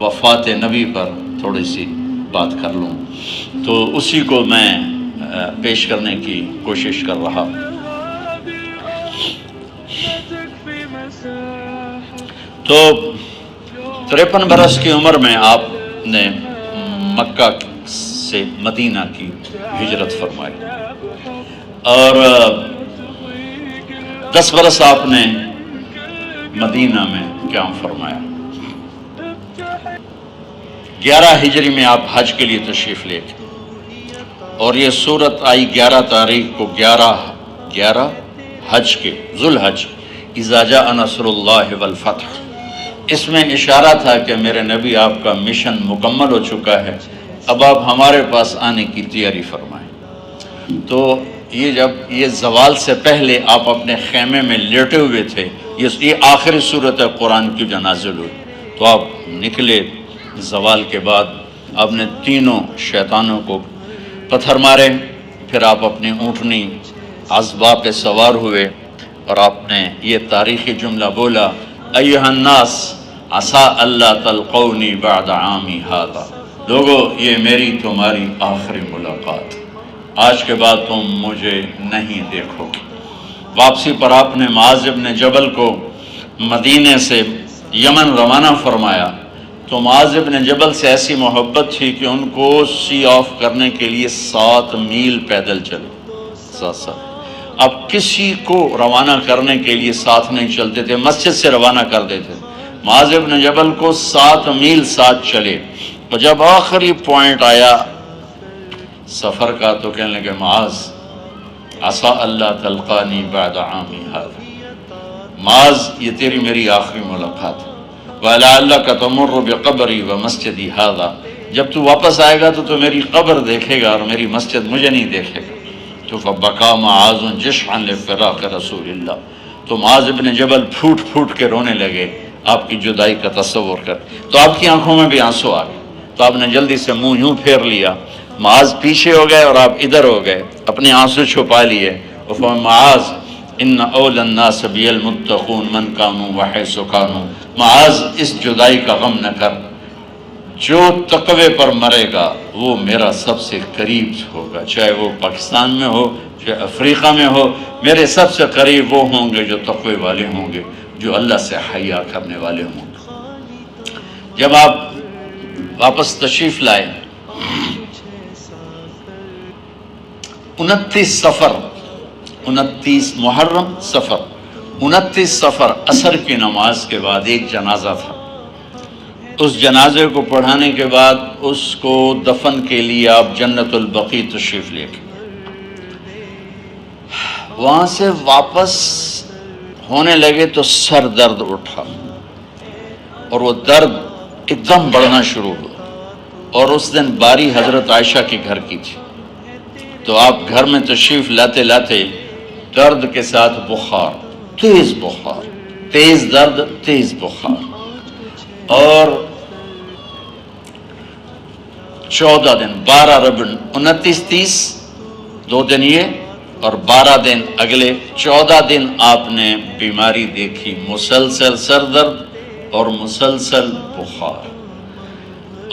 وفات نبی پر تھوڑی سی بات کر لوں تو اسی کو میں پیش کرنے کی کوشش کر رہا۔ تو 53 برس کی عمر میں آپ نے مکہ سے مدینہ کی ہجرت فرمائی اور 10 برس آپ نے مدینہ میں قیام فرمایا۔ 11 ہجری میں آپ حج کے لیے تشریف لے گئے اور یہ صورت آئی 11 تاریخ کو 11 حج کے ذوالحج، اذا جاء نصر اللہ والفتح۔ اس میں اشارہ تھا کہ میرے نبی آپ کا مشن مکمل ہو چکا ہے، اب آپ ہمارے پاس آنے کی تیاری فرمائیں۔ تو یہ جب یہ زوال سے پہلے آپ اپنے خیمے میں لیٹے ہوئے تھے، یہ آخری صورت قرآن کی جو نازل ہوئی، تو آپ نکلے زوال کے بعد، آپ نے تینوں شیطانوں کو پتھر مارے، پھر آپ اپنی اونٹنی عذبہ پہ سوار ہوئے اور آپ نے یہ تاریخی جملہ بولا، ایھا الناس عسیٰ اللہ تلقونی بعد عامی ھذا، لوگو یہ میری تمہاری آخری ملاقات، آج کے بعد تم مجھے نہیں دیکھو گے۔ واپسی پر آپ نے معاذ بن جبل کو مدینے سے یمن روانہ فرمایا، تو معاذ بن جبل سے ایسی محبت تھی کہ ان کو سی آف کرنے کے لیے 7 میل پیدل چلے۔ اب کسی کو روانہ کرنے کے لیے ساتھ نہیں چلتے تھے، مسجد سے روانہ کر دیتے تھے۔ معاذ بن جبل کو 7 میل ساتھ چلے، اور جب آخری پوائنٹ آیا سفر کا تو کہنے لگے، معاذ عسیٰ اللہ تلقانی بعد عامی ھذا، معاذ یہ تیری میری آخری ملاقات ہے، وَلَعَلَّكَ تَمُرُّ بِقَبْرِي وَمَسْجِدِي ھَذَا، جب تو واپس آئے گا تو میری قبر دیکھے گا اور میری مسجد مجھے نہیں دیکھے گا۔ تو فَبَكَىٰ مُعَاذٌ جِشْعًا لِفِرَاقِ رسول اللہ، تو معاذ بن جبل پھوٹ پھوٹ کے رونے لگے آپ کی جدائی کا تصور کر، تو آپ کی آنکھوں میں بھی آنسو آ گئے، تو آپ نے جلدی سے منہ یوں پھیر لیا، معاذ پیچھے ہو گئے اور آپ ادھر ہو گئے، اپنے آنسو چھپا لیے، اور معاذ ان اول الناس بی المتقون من کانوا وحیث کانوا، معاذ اس جدائی کا غم نہ کر، جو تقوی پر مرے گا وہ میرا سب سے قریب ہوگا، چاہے وہ پاکستان میں ہو چاہے افریقہ میں ہو، میرے سب سے قریب وہ ہوں گے جو تقوی والے ہوں گے، جو اللہ سے حیا کرنے والے ہوں گے۔ جب آپ واپس تشریف لائے 29 محرم صفر 29 صفر عصر کی نماز کے بعد ایک جنازہ تھا، اس جنازے کو پڑھانے کے بعد اس کو دفن کے لیے آپ جنت البقیع تشریف لے گئے۔ وہاں سے واپس ہونے لگے تو سر درد اٹھا اور وہ درد ایک دم بڑھنا شروع ہوا، اور اس دن باری حضرت عائشہ کے گھر کی تھی، تو آپ گھر میں تشریف لاتے لاتے درد کے ساتھ بخار، تیز درد تیز بخار، اور 14 دن 12 ربن 29 30 2 دن یہ اور 12 دن اگلے 14 دن آپ نے بیماری دیکھی، مسلسل سر درد اور مسلسل بخار،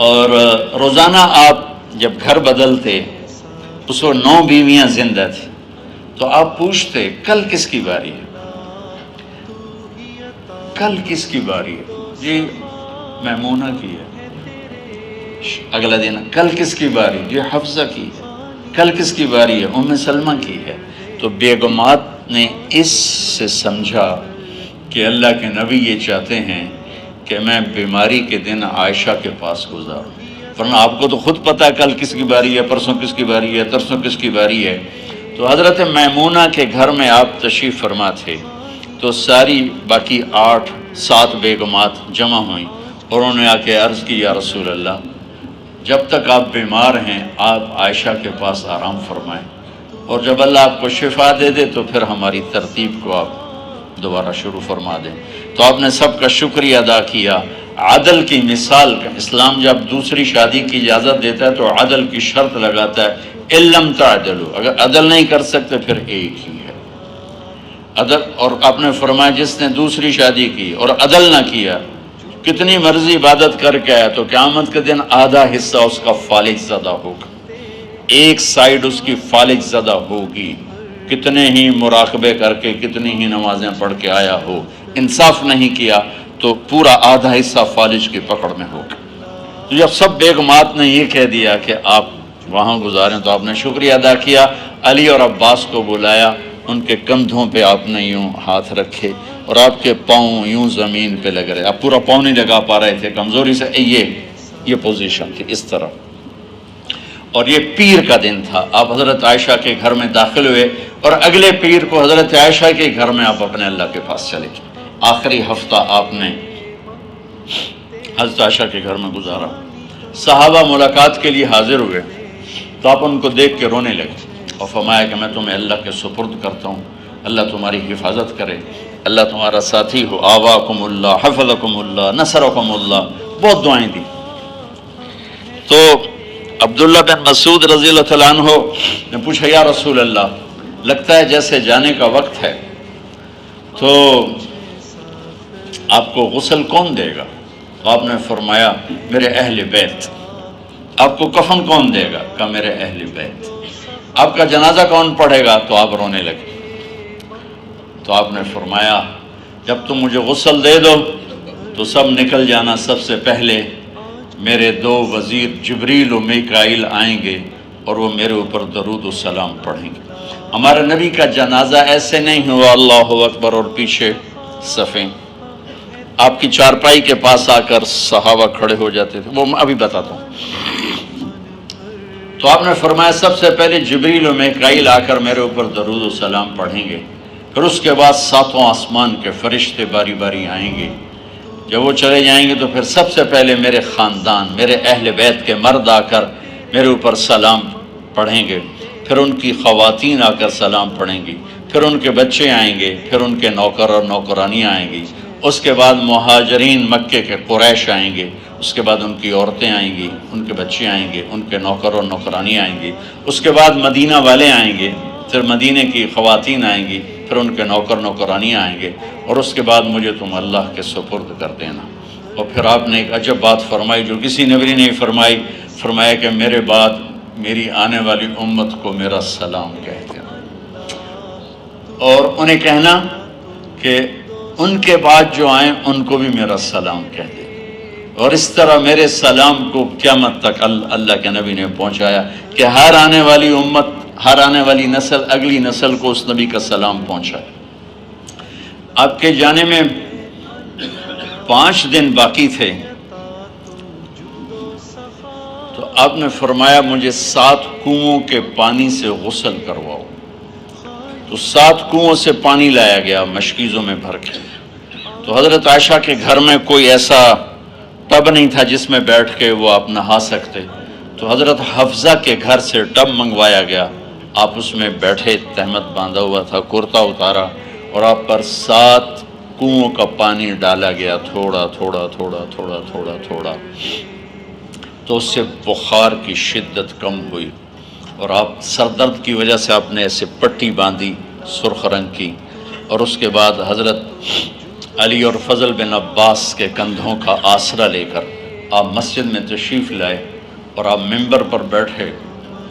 اور روزانہ آپ جب گھر بدلتے اس وقت 9 بیویاں زندہ تھیں، تو آپ پوچھتے کل کس کی باری ہے، کل کس کی باری ہے؟ جی میمونہ کی ہے۔ اگلا دن کل کس کی باری؟ جی حفصہ کی ہے۔ کل کس کی باری ہے؟ ام سلمہ کی ہے۔ تو بیگمات نے اس سے سمجھا کہ اللہ کے نبی یہ چاہتے ہیں کہ میں بیماری کے دن عائشہ کے پاس گزاروں، ورنہ آپ کو تو خود پتہ ہے کل کس کی باری ہے، پرسوں کس کی باری ہے، ترسوں کس کی باری ہے۔ تو حضرت میمونہ کے گھر میں آپ تشریف فرما تھے، تو ساری باقی 7 بیگمات جمع ہوئیں اور انہوں نے آ کے عرض کی، یا رسول اللہ جب تک آپ بیمار ہیں آپ عائشہ کے پاس آرام فرمائیں، اور جب اللہ آپ کو شفا دے دے تو پھر ہماری ترتیب کو آپ دوبارہ شروع فرما دیں۔ تو آپ نے سب کا شکریہ ادا کیا۔ عدل کی مثال کا اسلام جب دوسری شادی کی اجازت دیتا ہے تو عدل کی شرط لگاتا ہے، اِلَّمْ تَعْدِلُوا، اگر عدل نہیں کر سکتے پھر ایک ہی ہے عدل۔ اور آپ نے فرمایا جس نے دوسری شادی کی اور عدل نہ کیا کتنی مرضی عبادت کر کے آیا تو قیامت کے دن آدھا حصہ اس کا فالج زدہ ہوگا، ایک سائیڈ اس کی فالج زدہ ہوگی، کتنے ہی مراقبے کر کے کتنی ہی نمازیں پڑھ کے آیا ہو، انصاف نہیں کیا تو پورا آدھا حصہ فالج کی پکڑ میں ہوگا۔ تو جب سب بیگمات نے یہ کہہ دیا کہ آپ وہاں گزاریں تو آپ نے شکریہ ادا کیا، علی اور عباس کو بلایا، ان کے کندھوں پہ آپ نے یوں ہاتھ رکھے اور آپ کے پاؤں یوں زمین پہ لگ رہے، آپ پورا پاؤں نہیں لگا پا رہے تھے کمزوری سے، یہ پوزیشن تھی اس طرح۔ اور یہ پیر کا دن تھا، آپ حضرت عائشہ کے گھر میں داخل ہوئے اور اگلے پیر کو حضرت عائشہ کے گھر میں آپ اپنے اللہ کے پاس چلے گئے۔ آخری ہفتہ آپ نے حضرت عائشہ کے گھر میں گزارا۔ صحابہ ملاقات کے لیے حاضر ہوئے تو آپ ان کو دیکھ کے رونے لگے اور فرمایا کہ میں تمہیں اللہ کے سپرد کرتا ہوں، اللہ تمہاری حفاظت کرے، اللہ تمہارا ساتھی ہو، آواکم اللہ، حفظکم اللہ، نصرکم اللہ، بہت دعائیں دی۔ تو عبداللہ بن مسعود رضی اللہ تعالیٰ عنہ نے پوچھا یا رسول اللہ، لگتا ہے جیسے جانے کا وقت ہے، تو آپ کو غسل کون دے گا؟ تو آپ نے فرمایا میرے اہل بیت۔ آپ کو کفن کون دے گا؟ کہا میرے اہل بیت۔ آپ کا جنازہ کون پڑھے گا؟ تو آپ رونے لگے۔ تو آپ نے فرمایا جب تم مجھے غسل دے دو تو سب نکل جانا، سب سے پہلے میرے دو وزیر جبریل و میکائیل آئیں گے اور وہ میرے اوپر درود و سلام پڑھیں گے۔ ہمارے نبی کا جنازہ ایسے نہیں ہوا اللہ اکبر اور پیچھے صفیں، آپ کی چارپائی کے پاس آ کر صحابہ کھڑے ہو جاتے تھے، وہ میں ابھی بتاتا ہوں۔ تو آپ نے فرمایا سب سے پہلے جبریل و میکائیل آ کر میرے اوپر درود و سلام پڑھیں گے، پھر اس کے بعد ساتوں آسمان کے فرشتے باری باری آئیں گے۔ جب وہ چلے جائیں گے تو پھر سب سے پہلے میرے خاندان، میرے اہل بیت کے مرد آ کر میرے اوپر سلام پڑھیں گے، پھر ان کی خواتین آ کر سلام پڑھیں گی، پھر ان کے بچے آئیں گے، پھر ان کے نوکر اور نوکرانیاں آئیں گی، اس کے بعد مہاجرین مکے کے قریش آئیں گے، اس کے بعد ان کی عورتیں آئیں گی، ان کے بچے آئیں گے، ان کے نوکر اور نوکرانی آئیں گی، اس کے بعد مدینہ والے آئیں گے، پھر مدینہ کی خواتین آئیں گی، پھر ان کے نوکر نوکرانی آئیں گے، اور اس کے بعد مجھے تم اللہ کے سپرد کر دینا۔ اور پھر آپ نے ایک عجب بات فرمائی جو کسی نبی نے نہیں فرمائی، فرمایا کہ میرے بعد میری آنے والی امت کو میرا سلام کہہ دینا، اور انہیں کہنا کہ ان کے بعد جو آئیں ان کو بھی میرا سلام کہہ دیں، اور اس طرح میرے سلام کو قیامت تک اللہ کے نبی نے پہنچایا کہ ہر آنے والی امت، ہر آنے والی نسل، اگلی نسل کو اس نبی کا سلام پہنچائے۔ آپ کے جانے میں 5 دن باقی تھے تو آپ نے فرمایا مجھے 7 کنوؤں کے پانی سے غسل کرواؤ۔ تو 7 کنوؤں سے پانی لایا گیا مشکیزوں میں بھر کے۔ تو حضرت عائشہ کے گھر میں کوئی ایسا ٹب نہیں تھا جس میں بیٹھ کے وہ آپ نہا سکتے، تو حضرت حفصہ کے گھر سے ٹب منگوایا گیا، آپ اس میں بیٹھے، تہمت باندھا ہوا تھا، کرتا اتارا، اور آپ پر 7 کنوؤں کا پانی ڈالا گیا، تھوڑا تھوڑا تھوڑا تھوڑا تھوڑا تھوڑا، تو اس سے بخار کی شدت کم ہوئی، اور آپ سر درد کی وجہ سے آپ نے ایسے پٹی باندھی سرخ رنگ کی، اور اس کے بعد حضرت علی اور فضل بن عباس کے کندھوں کا آسرا لے کر آپ مسجد میں تشریف لائے، اور آپ ممبر پر بیٹھے،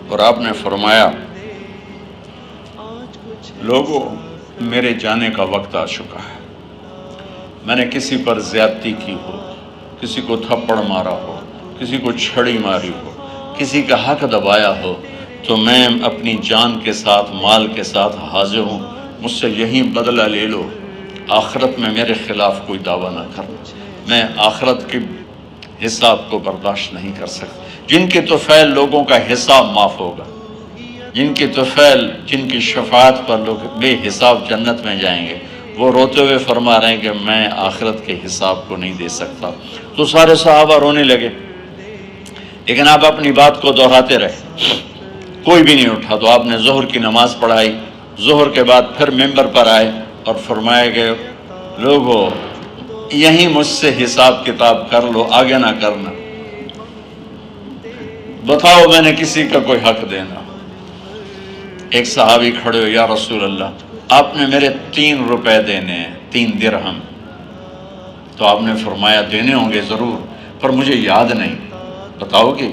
اور آپ نے فرمایا لوگوں میرے جانے کا وقت آ چکا ہے، میں نے کسی پر زیادتی کی ہو، کسی کو تھپڑ مارا ہو، کسی کو چھڑی ماری ہو، کسی کا حق دبایا ہو، تو میں اپنی جان کے ساتھ، مال کے ساتھ حاضر ہوں، مجھ سے یہی بدلہ لے لو، آخرت میں میرے خلاف کوئی دعویٰ نہ کرنا، میں آخرت کے حساب کو برداشت نہیں کر سکتا۔ جن کے طفیل لوگوں کا حساب معاف ہوگا، جن کے طفیل، جن کی شفاعت پر لوگ بے حساب جنت میں جائیں گے، وہ روتے ہوئے فرما رہے ہیں کہ میں آخرت کے حساب کو نہیں دے سکتا۔ تو سارے صحابہ رونے لگے، لیکن آپ اپنی بات کو دہراتے رہے، کوئی بھی نہیں اٹھا۔ تو آپ نے ظہر کی نماز پڑھائی، ظہر کے بعد پھر ممبر پر آئے اور فرمایا کہ لوگوں یہیں مجھ سے حساب کتاب کر لو، آگے نہ کرنا، بتاؤ میں نے کسی کا کوئی حق دینا۔ ایک صحابی کھڑے ہو، یا رسول اللہ آپ نے میرے 3 روپے دینے ہیں، 3 درہم۔ تو آپ نے فرمایا دینے ہوں گے ضرور، پر مجھے یاد نہیں، بتاؤ گے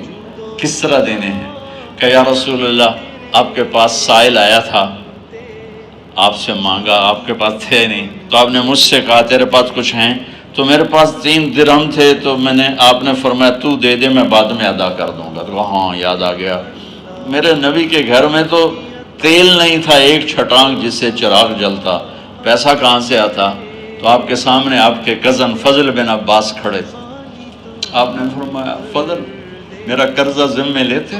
کس طرح دینے ہیں؟ کہ یا رسول اللہ آپ کے پاس سائل آیا تھا، آپ سے مانگا، آپ کے پاس تھے نہیں، تو آپ نے مجھ سے کہا تیرے پاس کچھ ہیں؟ تو میرے پاس 3 درہم تھے، تو آپ نے فرمایا تو دے دے، میں بعد میں ادا کر دوں گا۔ تو ہاں یاد آ گیا، میرے نبی کے گھر میں تو تیل نہیں تھا، ایک چھٹانگ جس سے چراغ جلتا، پیسہ کہاں سے آتا؟ تو آپ کے سامنے آپ کے کزن فضل بن عباس کھڑے تھے، آپ نے فرمایا فضل میرا قرضہ ذمے لیتے؟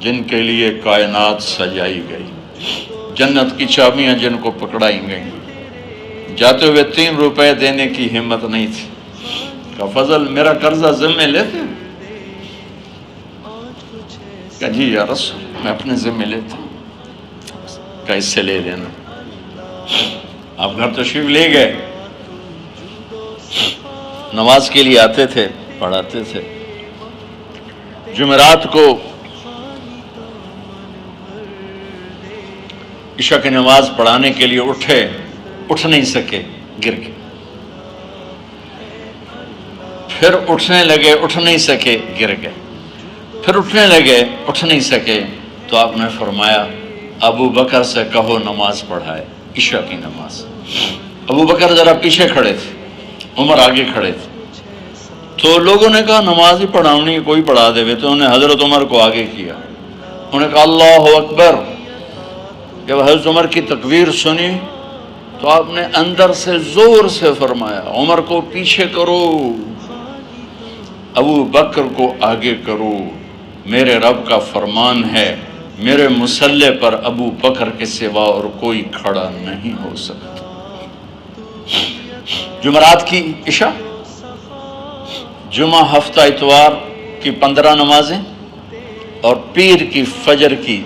جن کے لیے کائنات سجائی گئی، جنت کی چابیاں جن کو پکڑائی گئیں، جاتے ہوئے 3 روپے دینے کی ہمت نہیں تھی، کہ فضل میرا قرضہ ذمے لیتے؟ کہ جی یا رسول میں اپنے ذمے لیتا ہوں۔ کہ اس سے لے لینا۔ آپ گھر تشریف لے گئے، نماز کے لیے آتے تھے، پڑھاتے تھے۔ جمعرات کو عشاء کی نماز پڑھانے کے لیے اٹھ نہیں سکے، گر گئے، پھر اٹھنے لگے، اٹھ نہیں سکے، گر گئے، پھر اٹھنے لگے، اٹھ نہیں سکے، تو آپ نے فرمایا ابو بکر سے کہو نماز پڑھائے، عشاء کی نماز۔ ابو بکر ذرا پیچھے کھڑے تھے، عمر آگے کھڑے تھے، تو لوگوں نے کہا نماز ہی پڑھاؤنی ہے، کوئی پڑھا دے، تو انہوں نے حضرت عمر کو آگے کیا، انہوں نے کہا اللہ اکبر۔ جب حضرت عمر کی تکبیر سنی تو آپ نے اندر سے زور سے فرمایا عمر کو پیچھے کرو، ابو بکر کو آگے کرو، میرے رب کا فرمان ہے میرے مصلی پر ابو بکر کے سوا اور کوئی کھڑا نہیں ہو سکتا۔ جمعرات کی عشاء، جمعہ ہفتہ اتوار کی 15 نمازیں، اور پیر کی فجر کی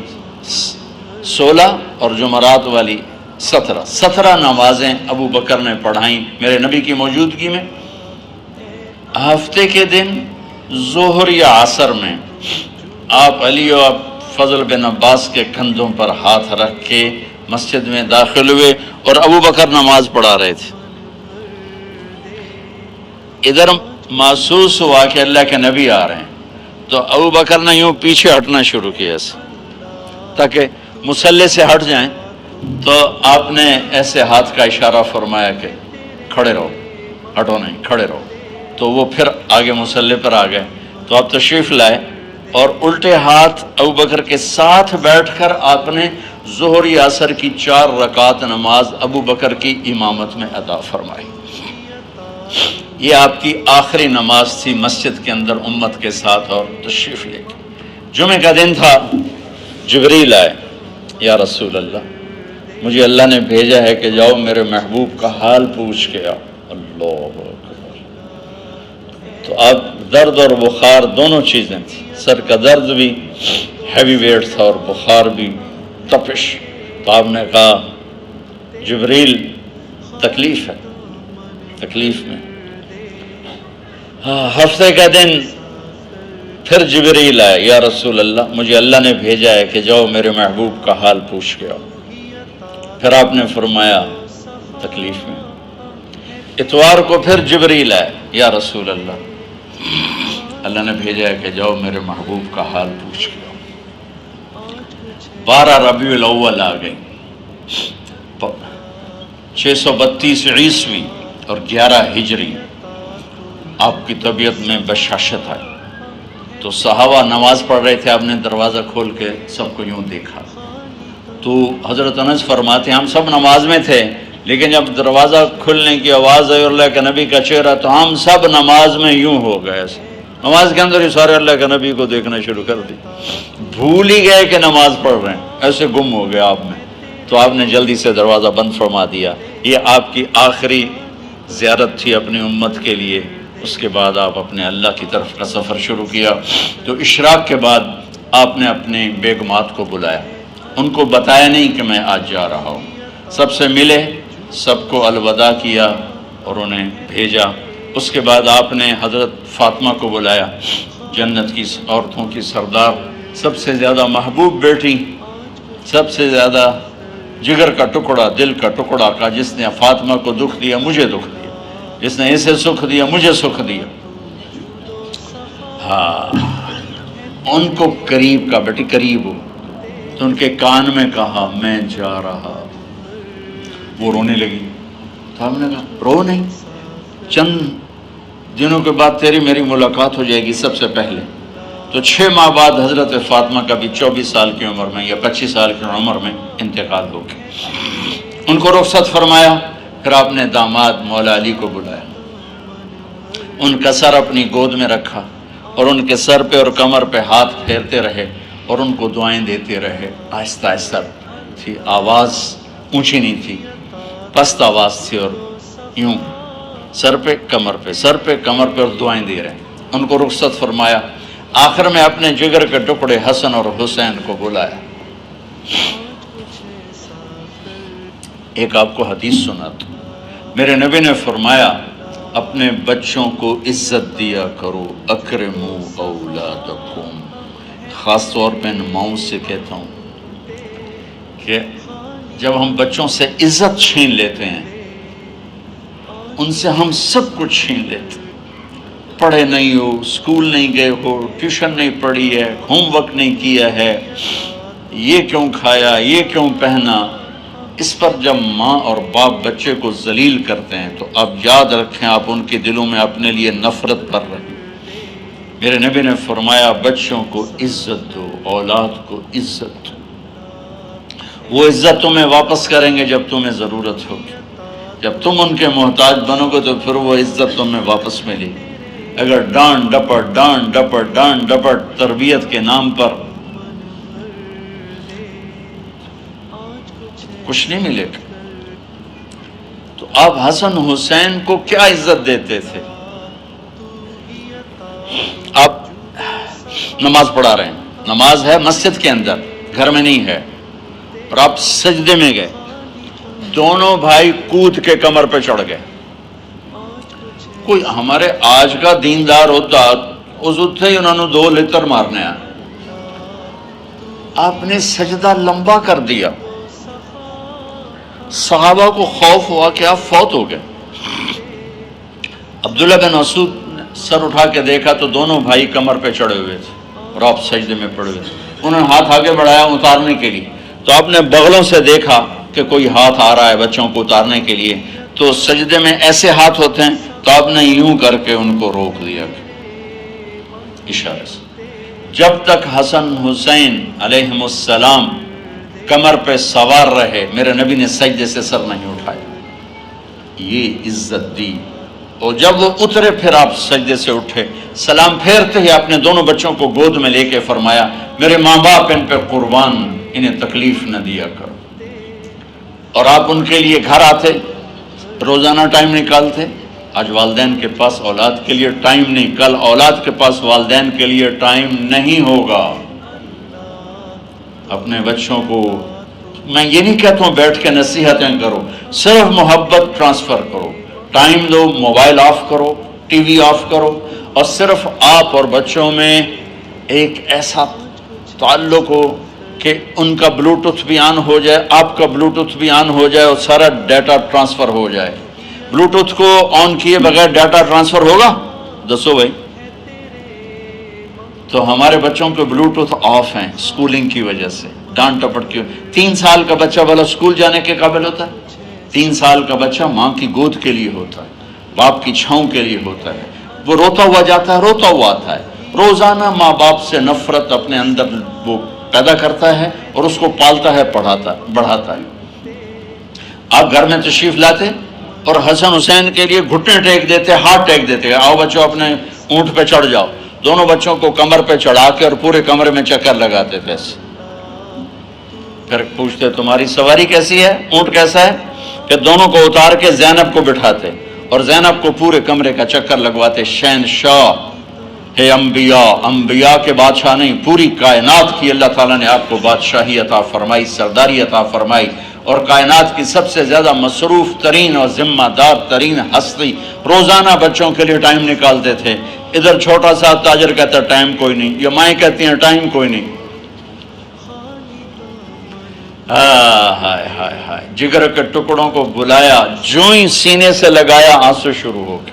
16 اور جمعرات والی 17 نمازیں ابو بکر نے پڑھائیں میرے نبی کی موجودگی میں۔ ہفتے کے دن ظہر یا عصر میں آپ علی اور فضل بن عباس کے کندھوں پر ہاتھ رکھ کے مسجد میں داخل ہوئے اور ابو بکر نماز پڑھا رہے تھے۔ ادھر محسوس ہوا کہ اللہ کے نبی آ رہے ہیں، تو ابو بکر نے یوں پیچھے ہٹنا شروع کیا تاکہ مصلی سے ہٹ جائیں، تو آپ نے ایسے ہاتھ کا اشارہ فرمایا کہ کھڑے رہو، ہٹو نہیں، کھڑے رہو، تو وہ پھر آگے مصلی پر آ گئے۔ تو آپ تشریف لائے اور الٹے ہاتھ ابو بکر کے ساتھ بیٹھ کر آپ نے ظہر عصر کی 4 رکعت نماز ابو بکر کی امامت میں ادا فرمائی۔ یہ آپ کی آخری نماز تھی مسجد کے اندر امت کے ساتھ اور تشریف لے کے۔ جمعہ کا دن تھا، جبریل آئے، یا رسول اللہ مجھے اللہ نے بھیجا ہے کہ جاؤ میرے محبوب کا حال پوچھ کے آؤ۔ اللہ اکبر۔ تو اب درد اور بخار دونوں چیزیں تھیں، سر کا درد بھی ہیوی ویٹ تھا اور بخار بھی، تپش۔ تو آپ نے کہا جبریل تکلیف ہے، تکلیف میں۔ ہفتے کا دن پھر جبریل آئے، یا رسول اللہ مجھے اللہ نے بھیجا ہے کہ جاؤ میرے محبوب کا حال پوچھ کے آؤ۔ پھر آپ نے فرمایا تکلیف میں۔ اتوار کو پھر جبریل آئے، یا رسول اللہ نے بھیجا ہے کہ جاؤ میرے محبوب کا حال پوچھ کے آؤ۔ 12 ربیع الاول آ گئی، 632 عیسوی اور 11 ہجری، آپ کی طبیعت میں بشاشت آئی۔ تو صحابہ نماز پڑھ رہے تھے، آپ نے دروازہ کھول کے سب کو یوں دیکھا، تو حضرت انس فرماتے ہیں ہم سب نماز میں تھے، لیکن جب دروازہ کھلنے کی آواز آئی اللہ کے نبی کا چہرہ، تو ہم سب نماز میں یوں ہو گئے، نماز کے اندر ہی سارے اللہ کے نبی کو دیکھنا شروع کر دی، بھول ہی گئے کہ نماز پڑھ رہے ہیں، ایسے گم ہو گئے آپ میں۔ تو آپ نے جلدی سے دروازہ بند فرما دیا۔ یہ آپ کی آخری زیارت تھی اپنی امت کے لیے۔ اس کے بعد آپ اپنے اللہ کی طرف کا سفر شروع کیا۔ تو اشراق کے بعد آپ نے اپنے بیگمات کو بلایا، ان کو بتایا نہیں کہ میں آج جا رہا ہوں، سب سے ملے، سب کو الوداع کیا اور انہیں بھیجا۔ اس کے بعد آپ نے حضرت فاطمہ کو بلایا، جنت کی عورتوں کی سردار، سب سے زیادہ محبوب بیٹی، سب سے زیادہ جگر کا ٹکڑا، دل کا ٹکڑا کا، جس نے فاطمہ کو دکھ دیا مجھے دکھ دیا، جس نے اسے سکھ دیا مجھے سکھ دیا۔ ہاں، ان کو قریب کا، بیٹی قریب ہو، تو ان کے کان میں کہا میں جا رہا۔ وہ رونے لگی تو ہم نے کہا رو نہیں، چند دنوں کے بعد تیری میری ملاقات ہو جائے گی سب سے پہلے۔ تو 6 ماہ بعد حضرت فاطمہ کا بھی 24 سال کی عمر میں یا 25 سال کی عمر میں انتقال ہو گیا۔ ان کو رخصت فرمایا، پھر آپ نے داماد مولا علی کو بلایا، ان کا سر اپنی گود میں رکھا اور ان کے سر پہ اور کمر پہ ہاتھ پھیرتے رہے اور ان کو دعائیں دیتے رہے۔ آہستہ آہستہ تھی، آواز اونچی نہیں تھی، پست آواز تھی، اور یوں سر پہ کمر پہ، سر پہ کمر پہ، اور دعائیں دے رہے۔ ان کو رخصت فرمایا، آخر میں اپنے جگر کے ٹکڑے حسن اور حسین کو بلایا۔ ایک آپ کو حدیث سناتا ہوں۔ میرے نبی نے فرمایا اپنے بچوں کو عزت دیا کرو، اکرموا اولادکم۔ خاص طور پہ ان ماؤں سے کہتا ہوں کہ جب ہم بچوں سے عزت چھین لیتے ہیں، ان سے ہم سب کچھ چھین لیتے ہیں۔ پڑھے نہیں ہو، اسکول نہیں گئے ہو، ٹیوشن نہیں پڑھی ہے، ہوم ورک نہیں کیا ہے، یہ کیوں کھایا، یہ کیوں پہنا، اس پر جب ماں اور باپ بچے کو ذلیل کرتے ہیں تو اب یاد رکھیں آپ ان کے دلوں میں اپنے لیے نفرت بھر رہے ہیں۔ میرے نبی نے فرمایا بچوں کو عزت دو، اولاد کو عزت دو۔ وہ عزت تمہیں واپس کریں گے جب تمہیں ضرورت ہوگی، جب تم ان کے محتاج بنو گے تو پھر وہ عزت تمہیں واپس ملے گی۔ اگر ڈانٹ ڈپٹ تربیت کے نام پر کچھ نہیں ملے گا۔ تو آپ حسن حسین کو کیا عزت دیتے تھے؟ آپ نماز پڑھا رہے ہیں، نماز ہے مسجد کے اندر، گھر میں نہیں ہے، اور آپ سجدے میں گئے، دونوں بھائی کود کے کمر پہ چڑھ گئے۔ کوئی ہمارے آج کا دیندار ہوتا اس اٹھے ہی انہوں نے 2 لتر مارنے آئے، آپ نے سجدہ لمبا کر دیا۔ صحابہ کو خوف ہوا کہ آپ فوت ہو گئے۔ عبداللہ بن مسعود نے سر اٹھا کے دیکھا تو دونوں بھائی کمر پہ چڑھے ہوئے تھے اور آپ سجدے میں پڑے ہوئے تھے۔ انہوں نے ہاتھ آگے بڑھایا اتارنے کے لیے، تو آپ نے بغلوں سے دیکھا کہ کوئی ہاتھ آ رہا ہے بچوں کو اتارنے کے لیے، تو سجدے میں ایسے ہاتھ ہوتے ہیں، تو آپ نے یوں کر کے ان کو روک دیا اشارے سے۔ جب تک حسن حسین علیہم السلام کمر پہ سوار رہے میرے نبی نے سجدے سے سر نہیں اٹھایا، یہ عزت دی۔ اور جب وہ اترے پھر آپ سجدے سے اٹھے، سلام پھیرتے ہی اپنے دونوں بچوں کو گود میں لے کے فرمایا میرے ماں باپ ان پہ قربان، انہیں تکلیف نہ دیا کرو۔ اور آپ ان کے لیے گھر آتے، روزانہ ٹائم نکالتے۔ آج والدین کے پاس اولاد کے لیے ٹائم نہیں، کل اولاد کے پاس والدین کے لیے ٹائم نہیں ہوگا۔ اپنے بچوں کو میں یہ نہیں کہتا ہوں بیٹھ کے نصیحتیں کرو، صرف محبت ٹرانسفر کرو، ٹائم دو، موبائل آف کرو، ٹی وی آف کرو، اور صرف آپ اور بچوں میں ایک ایسا تعلق ہو کہ ان کا بلوٹوتھ بھی آن ہو جائے، آپ کا بلوٹوتھ بھی آن ہو جائے، اور سارا ڈیٹا ٹرانسفر ہو جائے۔ بلوٹوتھ کو آن کیے بغیر ڈیٹا ٹرانسفر ہوگا؟ دسو بھائی۔ تو ہمارے بچوں کے بلوٹوتھ آف ہیں سکولنگ کی وجہ سے، ڈانٹ ٹپٹ کی۔ 3 سال کا بچہ بھلا سکول جانے کے قابل ہوتا ہے؟ 3 سال کا بچہ ماں کی گود کے لیے ہوتا ہے، باپ کی چھاؤں کے لیے ہوتا ہے، وہ روتا ہوا جاتا ہے، روتا ہوا آتا ہے۔ روزانہ ماں باپ سے نفرت اپنے اندر وہ پیدا کرتا ہے اور اس کو پالتا ہے، بڑھاتا ہے۔ آپ گھر میں تشریف لاتے اور حسن حسین کے لیے گھٹنے ٹیک دیتے، ہاتھ ٹیک دیتے، آؤ بچوں اپنے اونٹ پہ چڑھ جاؤ۔ دونوں بچوں کو کمر پہ چڑھا کے اور پورے کمرے میں چکر لگاتے تھے۔ پھر پوچھتے تمہاری سواری کیسی ہے، اونٹ کیسا ہے؟ پھر دونوں کو اتار کے زینب کو بٹھاتے اور زینب کو پورے کمرے کا چکر لگواتے۔ شہنشاہ ہے انبیاء، انبیاء کے بادشاہ نہیں، پوری کائنات کی اللہ تعالیٰ نے آپ کو بادشاہی عطا فرمائی، سرداری عطا فرمائی، اور کائنات کی سب سے زیادہ مصروف ترین اور ذمہ دار ترین ہستی روزانہ بچوں کے لیے ٹائم نکالتے تھے۔ ادھر چھوٹا سا تاجر کہتا ہے ٹائم کوئی نہیں، یا مائیں کہتی ہیں ٹائم کوئی نہیں۔ ہائے ہائے ہائے، جگر کے ٹکڑوں کو بلایا، جو ہی سینے سے لگایا آنسو شروع ہو گئے۔